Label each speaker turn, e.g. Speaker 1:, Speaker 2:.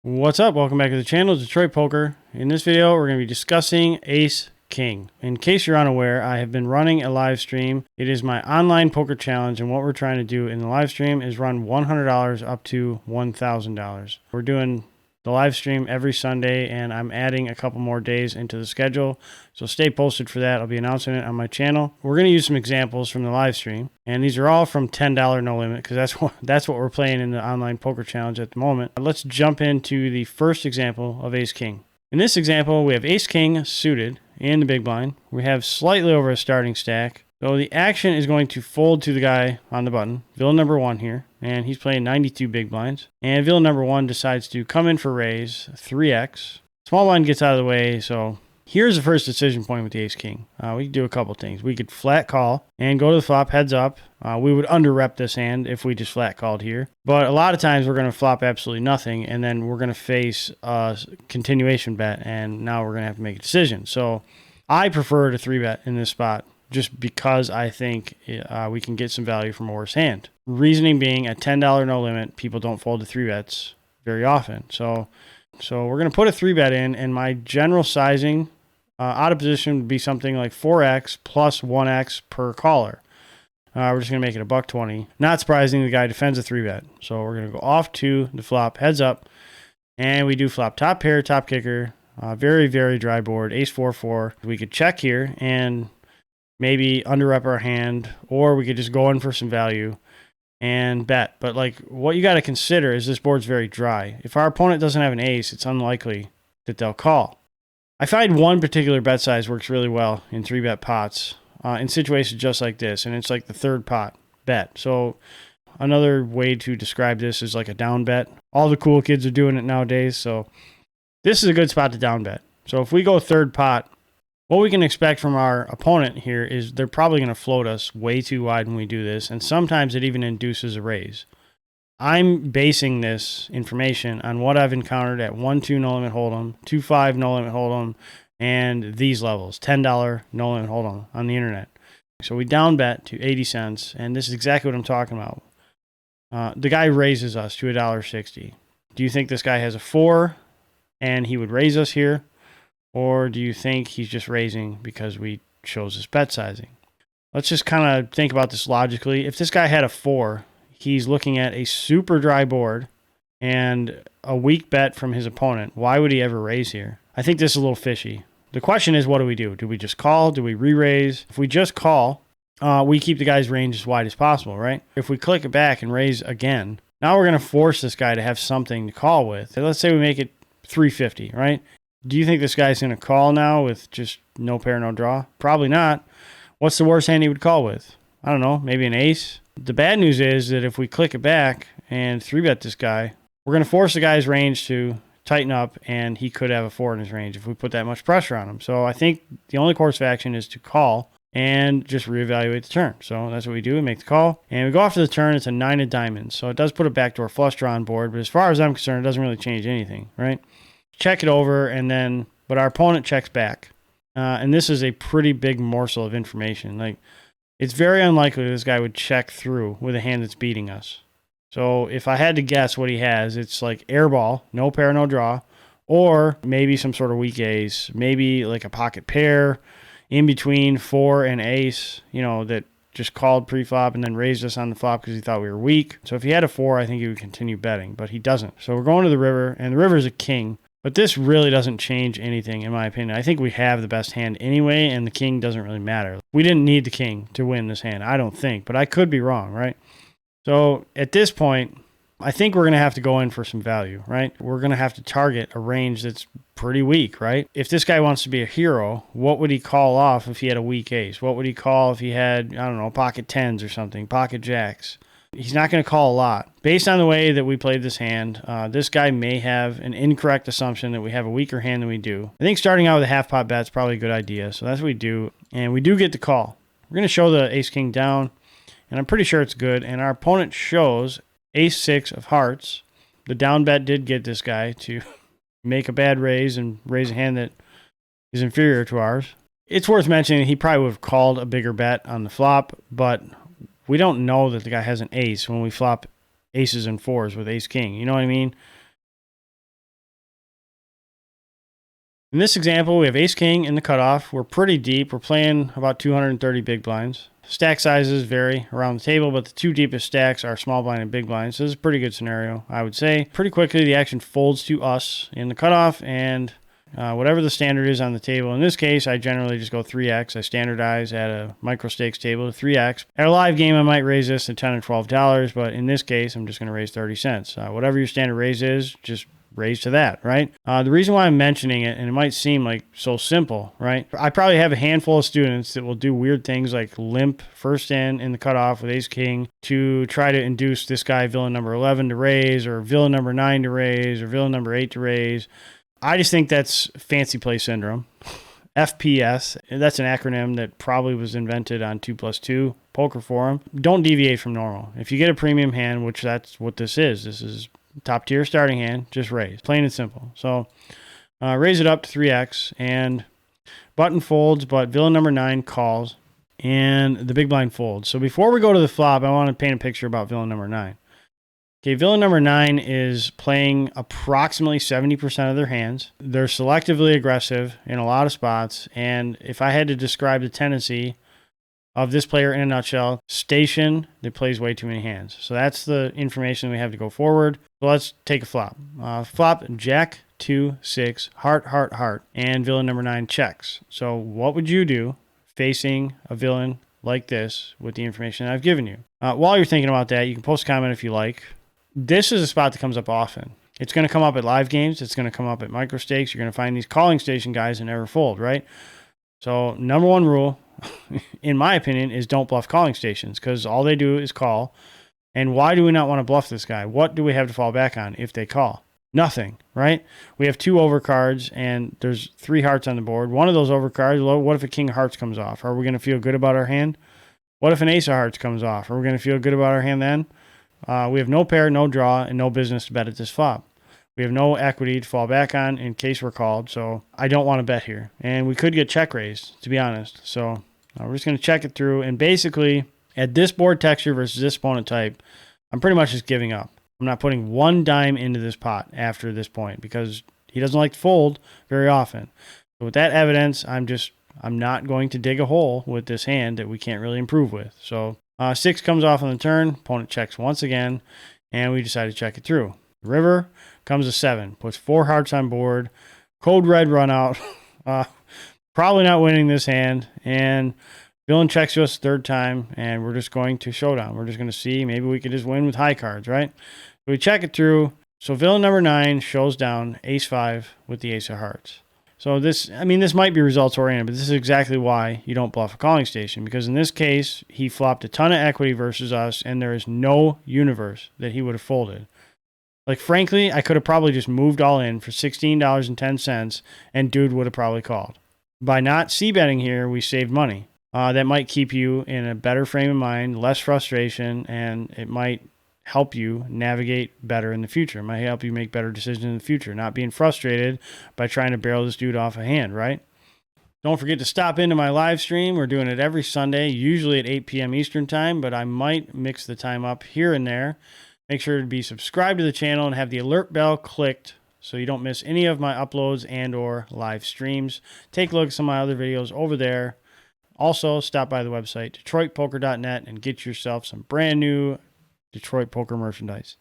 Speaker 1: What's up? Welcome back to the channel, Detroit Poker. In this video, we're going to be discussing Ace King. In case you're unaware, I have been running a live stream. It is my online poker challenge, and what we're trying to do in the live stream is run $100 up to $1,000. We're doing the live stream every Sunday, and I'm adding a couple more days into the schedule, so stay posted for that. I'll be announcing it on my channel. We're going to use some examples from the live stream, and these are all from $10 no limit, because that's what we're playing in the online poker challenge at the moment. Let's jump into the first example of Ace King. In this example, we have Ace King suited in the big blind. We have slightly over a starting stack. So the action is going to fold to the guy on the button, villain number one here, and he's playing 92 big blinds. And villain number one decides to come in for raise, 3x. Small blind gets out of the way, so here's the first decision point with the Ace King. We could do a couple things. We could flat call and go to the flop heads up. We would under rep this hand if we just flat called here. But a lot of times we're going to flop absolutely nothing, and then we're going to face a continuation bet, and now we're going to have to make a decision. So I prefer to 3-bet in this spot, just because I think we can get some value from a worse hand. Reasoning being, at $10 no limit, people don't fold to 3-bets very often. So we're going to put a 3-bet in, and my general sizing out of position would be something like 4x plus 1x per caller. We're just going to make it $1.20. Not surprising, the guy defends a 3-bet. So we're going to go off to the flop, heads up, and we do flop top pair, top kicker, very, very dry board, ace 4-4. We could check here and maybe under rep our hand, or we could just go in for some value and bet. But like, what you got to consider is this board's very dry. If our opponent doesn't have an ace, it's unlikely that they'll call. I find one particular bet size works really well in 3-bet pots in situations just like this, and it's like the third pot bet. So another way to describe this is like a down bet. All the cool kids are doing it nowadays, so this is a good spot to down bet. So if we go third pot, what we can expect from our opponent here is they're probably going to float us way too wide when we do this, and sometimes it even induces a raise. I'm basing this information on what I've encountered at 1-2 no limit hold'em, 2-5 no limit hold'em, and these levels, $10 no limit hold'em on the internet. So we down bet to 80 cents, and this is exactly what I'm talking about. The guy raises us to $1.60. Do you think this guy has a 4 and he would raise us here? Or do you think he's just raising because we chose this bet sizing? Let's just kind of think about this logically. If this guy had a 4, he's looking at a super dry board and a weak bet from his opponent. Why would he ever raise here? I think this is a little fishy. The question is, what do we do? Do we just call? Do we re-raise? If we just call, we keep the guy's range as wide as possible, right? If we click it back and raise again, now we're going to force this guy to have something to call with. Let's say we make it 350, right? Do you think this guy's going to call now with just no pair, no draw? Probably not. What's the worst hand he would call with? I don't know, maybe an ace. The bad news is that if we click it back and 3-bet this guy, we're going to force the guy's range to tighten up, and he could have a 4 in his range if we put that much pressure on him. So I think the only course of action is to call and just reevaluate the turn. So that's what we do. We make the call, and we go after the turn. It's a 9 of diamonds. So it does put a backdoor flush draw on board, but as far as I'm concerned, it doesn't really change anything, right? Check it over, and then, but our opponent checks back. And this is a pretty big morsel of information. Like, it's very unlikely this guy would check through with a hand that's beating us. So if I had to guess what he has, it's like airball, no pair, no draw, or maybe some sort of weak ace, maybe like a pocket pair in between 4 and ace, that just called pre-flop and then raised us on the flop because he thought we were weak. So if he had a 4, I think he would continue betting, but he doesn't. So we're going to the river, and the river is a king. But this really doesn't change anything, in my opinion. I think we have the best hand anyway, and the king doesn't really matter. We didn't need the king to win this hand, I don't think, but I could be wrong, right? So at this point, I think we're going to have to go in for some value, right? We're going to have to target a range that's pretty weak, right? If this guy wants to be a hero, what would he call off if he had a weak ace? What would he call if he had, I don't know, pocket 10s or something, pocket jacks? He's not going to call a lot. Based on the way that we played this hand, this guy may have an incorrect assumption that we have a weaker hand than we do. I think starting out with a half pot bet is probably a good idea, so that's what we do. And we do get the call. We're going to show the ace-king down, and I'm pretty sure it's good. And our opponent shows ace-6 of hearts. The down bet did get this guy to make a bad raise and raise a hand that is inferior to ours. It's worth mentioning he probably would have called a bigger bet on the flop, but we don't know that the guy has an ace when we flop aces and 4s with ace-king. You know what I mean? In this example, we have ace king in the cutoff. We're pretty deep. We're playing about 230 big blinds. Stack sizes vary around the table, but the two deepest stacks are small blind and big blind. So this is a pretty good scenario, I would say. Pretty quickly, the action folds to us in the cutoff, and whatever the standard is on the table. In this case, I generally just go 3x. I standardize at a micro stakes table to 3x. At a live game, I might raise this to $10 or $12, but in this case, I'm just going to raise 30 cents. Whatever your standard raise is, just raise to that, right? The reason why I'm mentioning it, and it might seem like so simple, right? I probably have a handful of students that will do weird things like limp first in the cutoff with ace king to try to induce this guy villain number 11 to raise, or villain number 9 to raise, or villain number 8 to raise. I just think that's fancy play syndrome. FPS, that's an acronym that probably was invented on 2+2 poker forum. Don't deviate from normal. If you get a premium hand, which that's what this is top tier starting hand, just raise. Plain and simple. So raise it up to 3x, and button folds, but villain number 9 calls, and the big blind folds. So before we go to the flop, I want to paint a picture about villain number 9. Okay, villain number 9 is playing approximately 70% of their hands. They're selectively aggressive in a lot of spots, and if I had to describe the tendency of this player in a nutshell, station that plays way too many hands. So that's the information we have to go forward. So let's take a flop. Flop jack 2 6 heart heart heart, and villain number 9 checks. So what would you do facing a villain like this with the information I've given you? While you're thinking about that, you can post a comment if you like. This is a spot that comes up often. It's going to come up at live games. It's going to come up at micro stakes. You're going to find these calling station guys that never fold, right? So number one rule, in my opinion, is don't bluff calling stations, because all they do is call. And why do we not want to bluff this guy? What do we have to fall back on if they call? Nothing, right? We have 2 overcards, and there's 3 hearts on the board. One of those overcards, what if a king of hearts comes off? Are we going to feel good about our hand? What if an ace of hearts comes off? Are we going to feel good about our hand then? We have no pair, no draw, and no business to bet at this flop. We have no equity to fall back on in case we're called, so I don't want to bet here. And we could get check raised, to be honest. So we're just going to check it through. And basically, at this board texture versus this opponent type, I'm pretty much just giving up. I'm not putting one dime into this pot after this point, because he doesn't like to fold very often. So with that evidence, I'm not going to dig a hole with this hand that we can't really improve with. So 6 comes off on the turn, opponent checks once again, and we decide to check it through. River comes a 7, puts 4 hearts on board, code red run out, probably not winning this hand, and villain checks to us 3rd time, and we're just going to showdown. We're just going to see, maybe we could just win with high cards, right? So we check it through. So villain number 9 shows down ace 5 with the ace of hearts. So this might be results oriented, but this is exactly why you don't bluff a calling station, because in this case, he flopped a ton of equity versus us, and there is no universe that he would have folded. Like, frankly, I could have probably just moved all in for $16.10, and dude would have probably called. By not c-betting here, we saved money. That might keep you in a better frame of mind, less frustration, and it might help you navigate better in the future. It might help you make better decisions in the future, not being frustrated by trying to barrel this dude off a hand, right? Don't forget to stop into my live stream. We're doing it every Sunday, usually at 8 p.m. Eastern time, but I might mix the time up here and there. Make sure to be subscribed to the channel and have the alert bell clicked so you don't miss any of my uploads and or live streams. Take a look at some of my other videos over there. Also, stop by the website, DetroitPoker.net, and get yourself some brand new Detroit Poker merchandise.